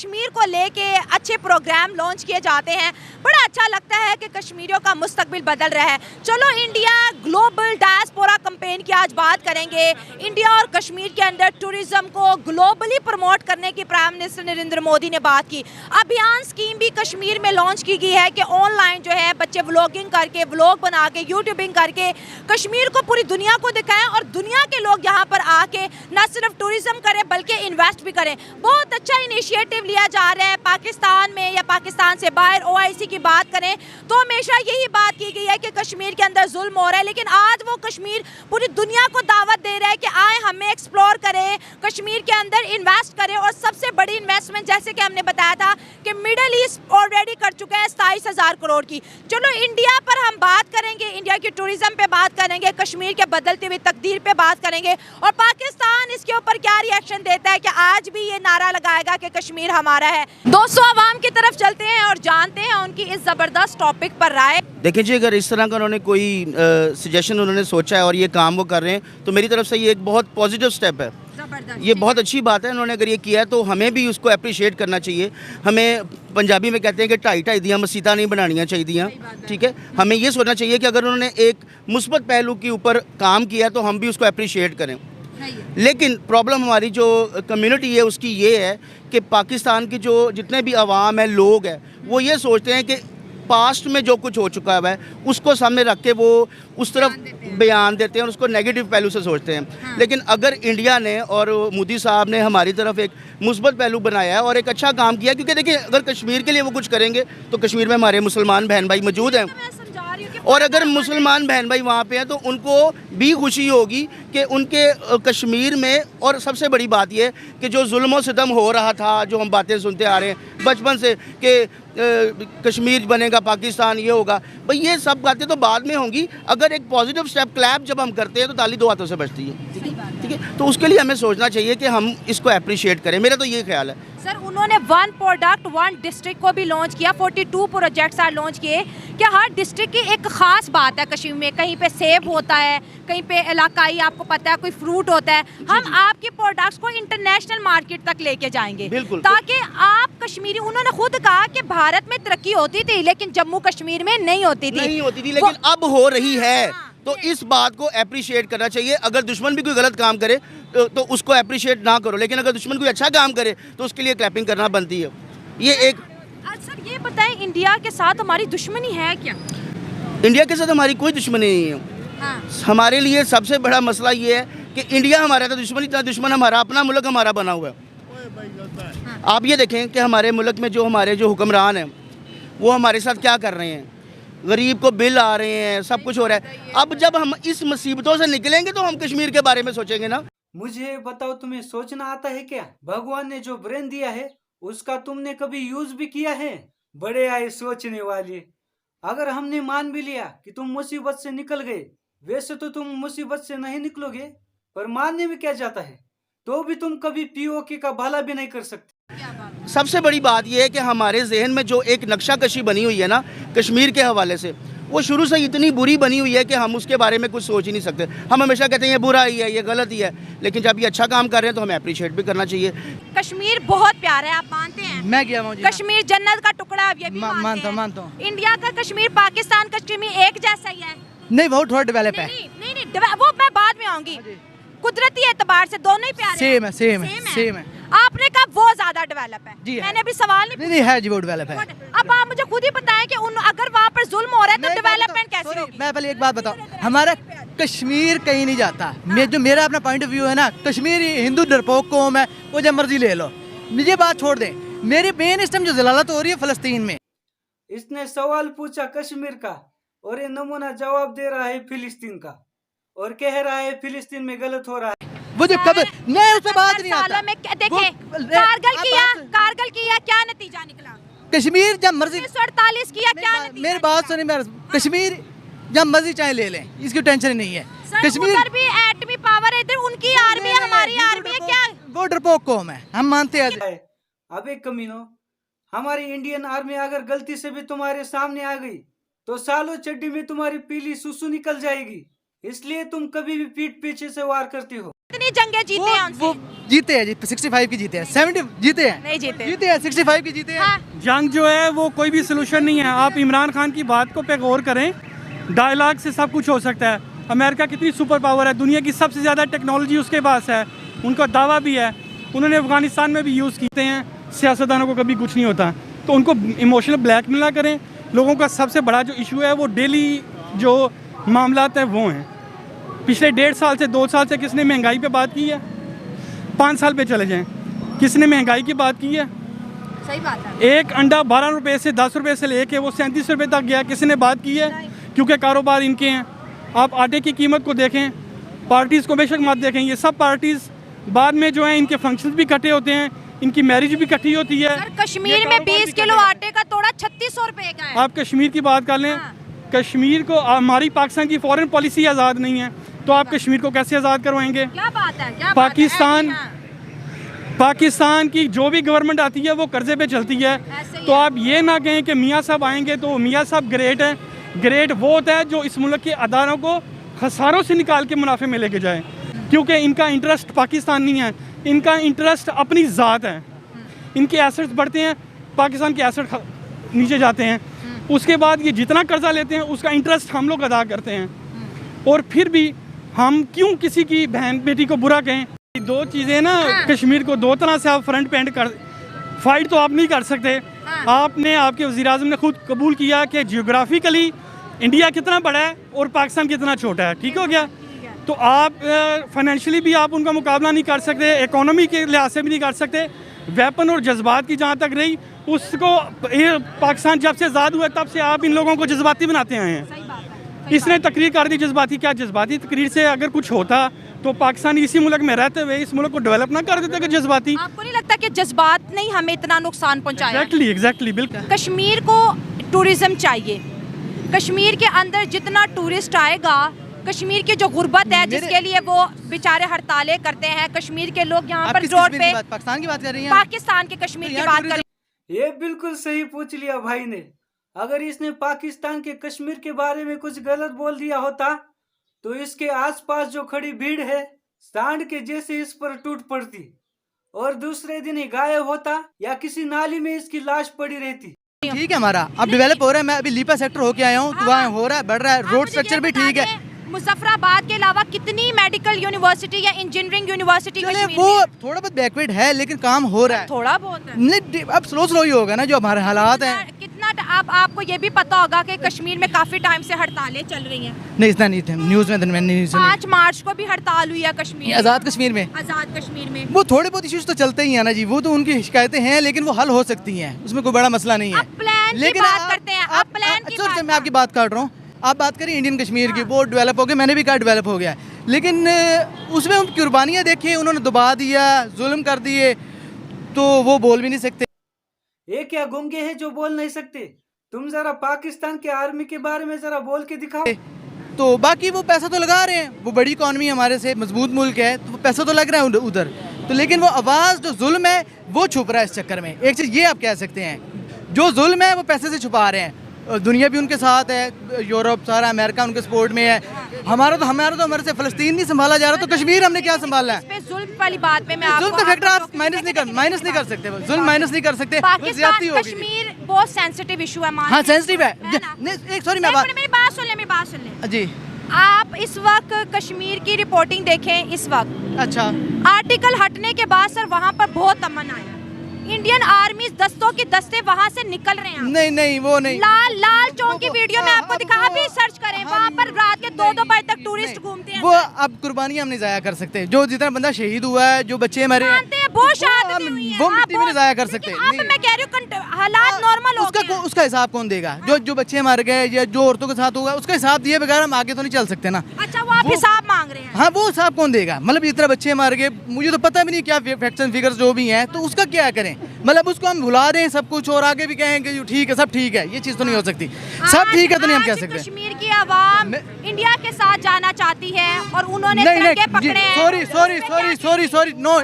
कश्मीर को लेके अच्छे प्रोग्राम लॉन्च किए जाते हैं, बड़ा अच्छा लगता है कि कश्मीरियों का मुस्तकबिल बदल रहा है। चलो इंडिया ग्लोबल डायस्पोरा कैंपेन की आज बात करेंगे। इंडिया और कश्मीर के अंदर टूरिज्म को ग्लोबली प्रमोट करने की प्राइम मिनिस्टर नरेंद्र मोदी ने बात की। अभियान स्कीम भी कश्मीर में लॉन्च की गई है कि ऑनलाइन जो है बच्चे व्लॉगिंग करके, व्लॉग बना के, यूट्यूबिंग करके कश्मीर को पूरी दुनिया को दिखाएं और दुनिया के लोग यहाँ पर आके न सिर्फ टूरिज्म करें बल्कि इन्वेस्ट भी करें। बहुत अच्छा इनिशिएटिव लिया जा रहा है। पाकिस्तान में या पाकिस्तान से बाहर ओआईसी की बात करें तो हमेशा यही बात की गई है कि कश्मीर के अंदर जुल्म हो रहा है, लेकिन आज वो कश्मीर पूरी दुनिया को दावत दे रहा है कि आए हमें एक्सप्लोर करें, कश्मीर के अंदर इन्वेस्ट करें। और सबसे बड़ी इन्वेस्टमेंट जैसे कि हमने बताया था कि मिडल ईस्ट ऑलरेडी कर चुका है 27,000 करोड़ की। चलो इंडिया पर हम बात करेंगे, इंडिया की टूरिज्म पे बात करेंगे, कश्मीर के बदलती हुई तकदीर पे बात करेंगे और पाकिस्तान इसके ऊपर क्या रिएक्शन देता है कि आज भी ये नारा लगाएगा कि कश्मीर हमारा है। दोस्तों आवाम की तरफ चलते हैं और जानते हैं उनकी इस जबरदस्त टॉपिक पर राय। देखिए जी, अगर इस तरह का उन्होंने कोई सजेशन उन्होंने सोचा है और ये काम वो कर रहे हैं तो मेरी तरफ से ये एक बहुत पॉजिटिव स्टेप है। ये बहुत अच्छी बात है, उन्होंने अगर ये किया है तो हमें भी उसको अप्रिशिएट करना चाहिए। हमें पंजाबी में कहते हैं कि ढाई ढाई दियाँ मसीता नहीं बनानियाँ चाहिए, ठीक है। हमें ये सोचना चाहिए कि अगर उन्होंने एक मुस्बत पहलू के ऊपर काम किया तो हम भी उसको अप्रिशिएट करें। लेकिन प्रॉब्लम हमारी जो कम्युनिटी है उसकी ये है कि पाकिस्तान की जो जितने भी अवाम है, लोग हैं, वो ये सोचते हैं कि पास्ट में जो कुछ हो चुका है उसको सामने रख के वो उस तरफ बयान देते हैं और उसको नेगेटिव पहलू से सोचते हैं। हाँ। लेकिन अगर इंडिया ने और मोदी साहब ने हमारी तरफ एक मुस्बत पहलू बनाया है और एक अच्छा काम किया, क्योंकि देखिए अगर कश्मीर के लिए वो कुछ करेंगे तो कश्मीर में हमारे मुसलमान बहन भाई मौजूद हैं और अगर मुसलमान बहन भाई वहाँ पे हैं तो उनको भी खुशी होगी कि उनके कश्मीर में। और सबसे बड़ी बात यह कि जो जुल्म सितम हो रहा था, जो हम बातें सुनते आ रहे हैं बचपन से कि कश्मीर बनेगा पाकिस्तान, ये होगा, भाई ये सब बातें तो बाद में होंगी। अगर एक पॉजिटिव स्टेप क्लैप जब हम करते हैं तो ताली दो हाथों से बजती है, ठीक है। तो उसके लिए हमें सोचना चाहिए कि हम इसको अप्रिशिएट करें। मेरा तो ये ख्याल है। सर उन्होंने 1 प्रोडक्ट 1 डिस्ट्रिक्ट को भी लॉन्च किया, 42 प्रोजेक्ट्स आज लॉन्च किए। क्या हर डिस्ट्रिक्ट की एक खास बात है कश्मीर में? कहीं पे सेब होता है, कहीं पे इलाकाई आपको पता है कोई फ्रूट होता है। हम आपके प्रोडक्ट्स को इंटरनेशनल मार्केट तक लेके जाएंगे ताकि आप कश्मीरी, उन्होंने खुद कहा कि भारत में तरक्की होती थी लेकिन जम्मू कश्मीर में नहीं होती थी लेकिन अब हो रही है। तो इस बात को अप्रिशिएट करना चाहिए। अगर दुश्मन भी कोई गलत काम करे तो उसको अप्रिशिएट ना करो, लेकिन अगर दुश्मन कोई अच्छा काम करे तो उसके लिए क्लैपिंग करना बनती है। ये एक सर ये बताएं, इंडिया के साथ हमारी दुश्मनी है क्या? इंडिया के साथ हमारी कोई दुश्मनी नहीं है। हाँ। हमारे लिए सबसे बड़ा मसला ये है कि इंडिया हमारा तो दुश्मन, इतना दुश्मन हमारा अपना मुल्क हमारा बना हुआ है। हाँ। आप ये देखें कि हमारे मुल्क में जो हमारे हुक्मरान हैं वो हमारे साथ क्या कर रहे हैं। गरीब को बिल आ रहे हैं, सब कुछ हो रहा है। अब जब हम इस मुसीबतों से निकलेंगे तो हम कश्मीर के बारे में सोचेंगे ना। मुझे बताओ, तुम्हें सोचना आता है क्या? भगवान ने जो ब्रेन दिया है उसका तुमने कभी यूज भी किया है? बड़े आए सोचने वाले। अगर हमने मान भी लिया कि तुम मुसीबत से निकल गए, वैसे तो तुम मुसीबत से नहीं निकलोगे, पर मानने में क्या जाता है, तो भी तुम कभी पीओके का भला भी नहीं कर सकते। सबसे बड़ी बात यह है कि हमारे जहन में जो एक नक्शाकशी बनी हुई है ना कश्मीर के हवाले से, वो शुरू से इतनी बुरी बनी हुई है कि हम उसके बारे में कुछ सोच ही नहीं सकते। हम हमेशा कहते हैं ये बुरा ही है, ये गलत ही है, लेकिन जब ये अच्छा काम कर रहे हैं तो हमें अप्रिशिएट भी करना चाहिए। कश्मीर बहुत प्यारा है, आप मानते हैं? मैं गया हूं जी। कश्मीर जन्नत का टुकड़ा, आप ये भी मानता हूं। इंडिया का कश्मीर, पाकिस्तान कश्मीर एक जैसा ही है? नहीं, बहुत थोड़ा डेवलप है। नहीं, वो मैं बाद में आऊंगी। कुदरती एतबार से दोनों ही प्यारे हैं। सेम है। आपने कहा वो ज्यादा डेवलप है जी। मैंने भी सवाल नहीं है जी, वो डेवलप है। अब आप मुझे खुद ही बताएं कि अगर वहाँ पर जुल्म हो रहा है तो डेवलपमेंट कैसे होगी? मैं पहले एक बात बताऊं, हमारा कश्मीर कहीं नहीं जाता। हाँ। जो मेरा अपना पॉइंट ऑफ व्यू है ना, कश्मीर हिंदू डरपोक कौम है, वो जब मर्जी ले लो, मुझे बात छोड़ दें। मेरी मेन इस टाइम जो जलालत हो रही है फलस्तीन में। इसने सवाल पूछा कश्मीर का और ये नमूना जवाब दे रहा है फिलिस्तीन का, और कह रहा है फिलिस्तीन में गलत हो रहा है। वो जो कब मैं उस पर बात नहीं आता। देखें कारगिल किया क्या नतीजा निकला? कश्मीर जब मर्जी 48 किया क्या नतीजा? मेरी बात सुनिए, कश्मीर जब मर्जी चाहे ले लें, इसकी टेंशन नहीं है। कश्मीर उधर भी एटमी पावर है, इधर उनकी आर्मी है, हमारी आर्मी है, क्या वो डरपोक कौम है, हम मानते हैं। अबे कमीनो, हमारी इंडियन आर्मी अगर गलती से भी तुम्हारे सामने आ गई तो सालों चड्डी में तुम्हारी पीली सुसु निकल जाएगी। इसलिए तुम कभी भी पीठ पीछे से वार करती हो। कितनी जंगें जीते हैं वो उनसे? जीते हैं जी, 65 की जीते हैं, 70 जीते हैं, नहीं जीते। जीते हैं, 65 की जीते हैं। हाँ, जंग जो है वो कोई भी सोल्यूशन नहीं है। आप इमरान खान की बात को पे गौर करें, डायलॉग से सब कुछ हो सकता है। अमेरिका कितनी सुपर पावर है, दुनिया की सबसे ज़्यादा टेक्नोलॉजी उसके पास है, उनका दावा भी है, उन्होंने अफगानिस्तान में भी यूज़ किए हैं। सियासतदानों को कभी कुछ नहीं होता, तो उनको इमोशनल ब्लैकमेल ना करें। लोगों का सबसे बड़ा जो इशू है वो डेली जो मामलात है वो हैं। पिछले 1.5 साल से 2 साल से किसने महंगाई पे बात की है? 5 साल पे चले जाएं, किसने महंगाई की बात की है? सही बात है। एक अंडा 12 रुपये से 10 रुपये से लेके वो 37 रुपये तक गया, किसी ने बात की है? क्योंकि कारोबार इनके हैं। आप आटे की कीमत को देखें, पार्टीज़ को बेशक मत देखें, ये सब पार्टीज़ बाद में जो है इनके फंक्शंस भी इकट्ठे होते हैं, इनकी मैरिज भी इकट्ठी होती है। सर कश्मीर में 20 किलो आटे का तोड़ा 3600 रुपए का है। आप कश्मीर की बात कर लें, हाँ। कश्मीर को हमारी पाकिस्तान की फॉरेन पॉलिसी आज़ाद नहीं है, तो आप कश्मीर को कैसे आज़ाद करवाएंगे? क्या बात है, क्या पाकिस्तान बात है? हाँ, पाकिस्तान की जो भी गवर्नमेंट आती है वो कर्जे पे चलती है। ऐसे ही तो है। आप ये ना कहें कि मियाँ साहब आएंगे तो मियाँ साहब ग्रेट है। ग्रेट वो होता है जो इस मुल्क के अदारों को खसारों से निकाल के मुनाफे में लेके जाए, क्योंकि इनका इंटरेस्ट पाकिस्तान नहीं है, इनका इंटरेस्ट अपनी ज़ात है। इनके एसेट्स बढ़ते हैं, पाकिस्तान के एसेट नीचे जाते हैं, उसके बाद ये जितना कर्जा लेते हैं उसका इंटरेस्ट हम लोग अदा करते हैं। और फिर भी हम क्यों किसी की बहन बेटी को बुरा कहें? दो चीज़ें ना, कश्मीर को दो तरह से आप फ्रंट पेंट कर, फाइट तो आप नहीं कर सकते। आपने, आपके वज़ीर-ए-आज़म ने खुद कबूल किया कि जियोग्राफिकली इंडिया कितना बड़ा है और पाकिस्तान कितना छोटा है, ठीक हो गया। तो आप फाइनेंशियली भी आप उनका मुकाबला नहीं कर सकते, इकोनॉमी के लिहाज से भी नहीं कर सकते। वेपन और जज्बात की जहाँ तक रही, उसको पाकिस्तान जब से आज़ाद हुआ तब से आप इन लोगों को जज्बाती बनाते आए हैं। सही बात है। इसने तकरीर कर दी जज्बाती, क्या जज्बाती तकरीर से अगर कुछ होता तो पाकिस्तान इसी मुल्क में रहते हुए इस मुल्क को डेवलप ना कर देते कि जज्बाती। आपको नहीं लगता कि जज्बात नहीं हमें इतना नुकसान पहुंचाया? एग्जैक्टली बिल्कुल। कश्मीर को टूरिज्म चाहिए। कश्मीर के अंदर जितना टूरिस्ट आएगा, कश्मीर की जो गुर्बत है जिसके लिए वो बेचारे हड़तालें करते हैं, कश्मीर के लोग यहाँ आप पर किस रोड कश्मीर पे की बात, पाकिस्तान की बात कर रही हैं? पाकिस्तान के कश्मीर तो की यहाँ बात tourism- कर। ये बिल्कुल सही पूछ लिया भाई ने। अगर इसने पाकिस्तान के कश्मीर के बारे में कुछ गलत बोल दिया होता तो इसके आसपास जो खड़ी भीड़ है सांड के जैसे इस पर टूट पड़ती और दूसरे दिन ही गायब होता या किसी नाली में इसकी लाश पड़ी रहती। ठीक है, हमारा अब डेवलप हो रहा है। मैं अभी लीपा सेक्टर होके आया हूँ, तो वहाँ हो रहा है, बढ़ रहा है, रोड स्ट्रक्चर भी ठीक है। मुजफ्फराबाद के अलावा कितनी मेडिकल यूनिवर्सिटी या इंजीनियरिंग यूनिवर्सिटी चले कश्मीर वो में? थोड़ा बहुत बैकवर्ड है, लेकिन काम हो रहा है। थोड़ा बहुत है। नहीं, अब स्लो स्लो ही होगा ना, जो हमारे हालात हैं। कितना आपको ये भी पता होगा कि कश्मीर में काफी टाइम से हड़तालें चल रही हैं। नहीं, इतना नहीं थे न्यूज़ में, मैंने नहीं सुनी। 5 मार्च को भी हड़ताल हुई है कश्मीर में। आज़ाद कश्मीर में आजाद कश्मीर में वो थोड़े बहुत इश्यूज तो चलते ही हैं ना जी, वो तो उनकी शिकायतें हैं, लेकिन वो हल हो सकती हैं, उसमें कोई बड़ा मसला नहीं है। अब प्लान की बात करते हैं। अब प्लान की बात। मैं आपकी बात काट रहा हूँ। आप बात करिए इंडियन कश्मीर की, वो डेवलप हो गया, मैंने भी कहा डेवलप हो गया, लेकिन उसमें उनकी कुर्बानियाँ देखिए, उन्होंने दबा दिया, जुल्म कर दिए, तो वो बोल भी नहीं सकते। ये क्या गूंगे हैं जो बोल नहीं सकते? तुम जरा पाकिस्तान के आर्मी के बारे में जरा बोल के दिखाओ। तो बाकी वो पैसा तो लगा रहे हैं, वो बड़ी इकॉनमी हमारे से मजबूत मुल्क है, तो वो पैसा तो लग रहा है उधर, तो लेकिन वो आवाज़ जो जुल्म है वो छुप रहा है इस चक्कर में। एक चीज़ ये आप कह सकते हैं, जो जुल्म है वो पैसे से छुपा रहे हैं। दुनिया भी उनके साथ है, यूरोप सारा, अमेरिका उनके सपोर्ट में है। हमारे से फ़लस्तीन नहीं संभाला जा रहा, तो कश्मीर हमने क्या संभालना है? इस पे जुल्म वाली बात में मैं जुल्म का फैक्टर आप माइनस नहीं कर सकते, जुल्म माइनस नहीं कर सकते, वो ज्यादती पाकिस्तान होगी। कश्मीर बहुत सेंसिटिव इशू है। हाँ, सेंसिटिव है। ना? नहीं, एक सॉरी, एक मिनट, मेरी बात सुन ले। जी, आप इस वक्त कश्मीर की रिपोर्टिंग देखें इस वक्त, अच्छा, आर्टिकल हटने के बाद सर वहाँ पर बहुत अमन आया। इंडियन आर्मी दस्तों के दस्ते वहाँ से निकल रहे हैं। नहीं, वो नहीं। लाल चौक की वीडियो में आपको दिखा, अभी सर्च करें, हाँ, वहाँ पर रात के 2-2 बजे तक टूरिस्ट घूमते हैं। वो अब कुर्बानियाँ हम नहीं जाया कर सकते। जो जितना बंदा शहीद हुआ है, जो बच्चे मरे हैं, मानते हैं बहुत शहादतें हुई हैं। वो हाँ, मिट्टी में नहीं जाया कर सकते। लेकिन अब मैं कह रही हूँ हालात नॉर्मल हो गए हैं। उसका हिसाब कौन देगा? जो बच्चे मर गए या जो औरतों के साथ होगा, उसका हिसाब दिए बगैर हम आगे तो नहीं चल सकते ना। अच्छा, वो आप हिसाब मांग रहे हैं? हाँ, वो हिसाब कौन देगा? मतलब जितना बच्चे मार गए, मुझे तो पता भी नहीं क्या फैक्शन फिगर्स जो भी हैं, तो उसका क्या करें? मतलब उसको हम भुला दें सब कुछ और आगे भी कहें कि ठीक है, सब ठीक है, ये चीज़ तो नहीं हो सकती। सब ठीक है तो नहीं हम कह सकते। कश्मीर की आवाम इंडिया के साथ जाना चाहती है और उन्होंने तिरंगे पकड़े हैं। सॉरी, नो,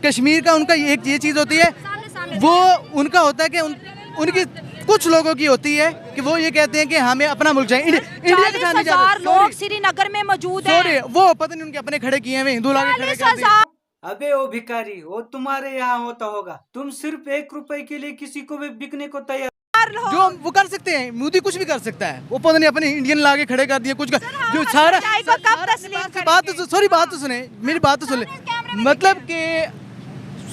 कश्मीर का उनका एक ये चीज़ होती है, वो उनका होता है कि उनकी कुछ लोगों की होती है कि वो ये कहते हैं कि हमें अपना मुल्क चाहिए, इंडिया के साथ नहीं 40,000 जाते। लोग श्रीनगर में मौजूद हैं। सॉरी, वो पता नहीं उनके अपने खड़े किए हैं, हिंदू लाके खड़े कर दिए। 40,000 अबे ओ भिखारी, वो तुम्हारे यहाँ होता होगा। तुम सिर्फ 1 रुपए के लिए किसी को भी बिकने को तैयार। लोग। जो वो कर सकते हैं, मोदी कुछ भी कर सकता है, वो पता नहीं अपने इंडियन लाके खड़े कर दिए कुछ कर, जो हम सारा सच्चाई को कब तस्लीम बात करेंगे? तो सॉरी, बात तो सुने, मेरी बात तो सुन ले। कैमरे में मतलब कि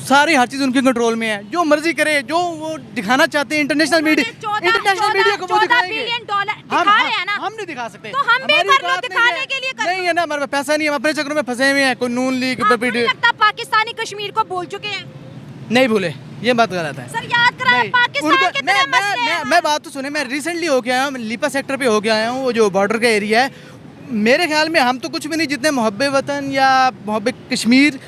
सारी हर चीज उनके कंट्रोल में है, जो मर्जी करे, जो वो दिखाना चाहते हैं इंटरनेशनल मीडिया को वो दिखाएंगे। बिलियन डॉलर हम दिखा रहे हैं ना। हम नहीं दिखा सकते, तो हम भी हमारी कर लो, औकात नहीं दिखाने है। के लिए कर नहीं है ना, हमारे पास पैसा नहीं है, हम अपने चक्करों में फंसे हुए हैं, कोई नून लीग आपको नहीं लगता पाकिस्तानी कश्मीर को भूल चुके हैं? नहीं भूले, ये बात गलत है। सर याद कराएं, नहीं, पाकिस्तान उनको- कितने मसले हैं। मैं बात तो सुने, मैं रिसेंटली होके आया हूँ, लिपा सेक्टर पे होके आया हूँ, वो जो बॉर्डर का एरिया है। मेरे ख्याल में हम तो कुछ भी नहीं, जितने मोहब्बे वतन या मोहब्बे कश्मीर,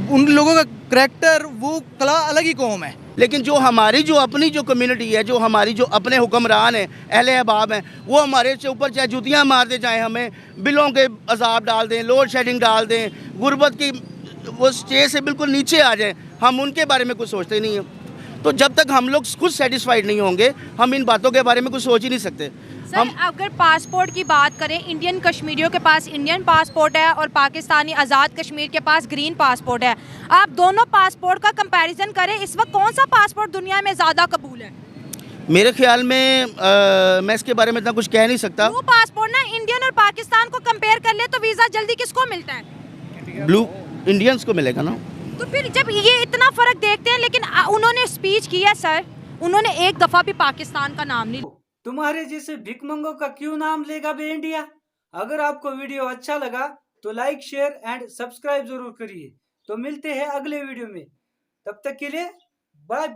उन लोगों का करैक्टर, वो कला अलग ही कौम है। लेकिन जो हमारी जो अपनी जो कम्युनिटी है, जो हमारी जो अपने हुक्मरान हैं, अहले अहबाब हैं, वो हमारे से ऊपर चाहे जूतियाँ मारते जाएँ, हमें बिलों के अजाब डाल दें, लोड शेडिंग डाल दें, गुर्बत की वो स्टेज से बिल्कुल नीचे आ जाएं, हम उनके बारे में कुछ सोचते नहीं हैं। तो जब तक हम लोग खुद सेटिस्फाइड नहीं होंगे, हम इन बातों के बारे में कुछ सोच ही नहीं सकते। सर अगर पासपोर्ट की बात करें, इंडियन कश्मीरियों के पास इंडियन पासपोर्ट है और पाकिस्तानी आज़ाद कश्मीर के पास ग्रीन पासपोर्ट है। आप दोनों पासपोर्ट का कंपैरिजन करें, इस वक्त कौन सा पासपोर्ट दुनिया में ज़्यादा कबूल है? मेरे ख्याल में मैं इसके बारे में इतना कुछ कह नहीं सकता। वो पासपोर्ट ना इंडियन और पाकिस्तान को कंपेयर कर ले तो वीज़ा जल्दी किसको मिलता है? ब्लू इंडियंस को मिलेगा ना। तो फिर जब ये इतना फर्क देखते हैं, लेकिन उन्होंने स्पीच की है सर, उन्होंने एक दफा भी पाकिस्तान का नाम नहीं। तुम्हारे जैसे भिखमंगों का क्यों नाम लेगा बे इंडिया। अगर आपको वीडियो अच्छा लगा तो लाइक, शेयर एंड सब्सक्राइब जरूर करिए। तो मिलते हैं अगले वीडियो में, तब तक के लिए बाय बाय।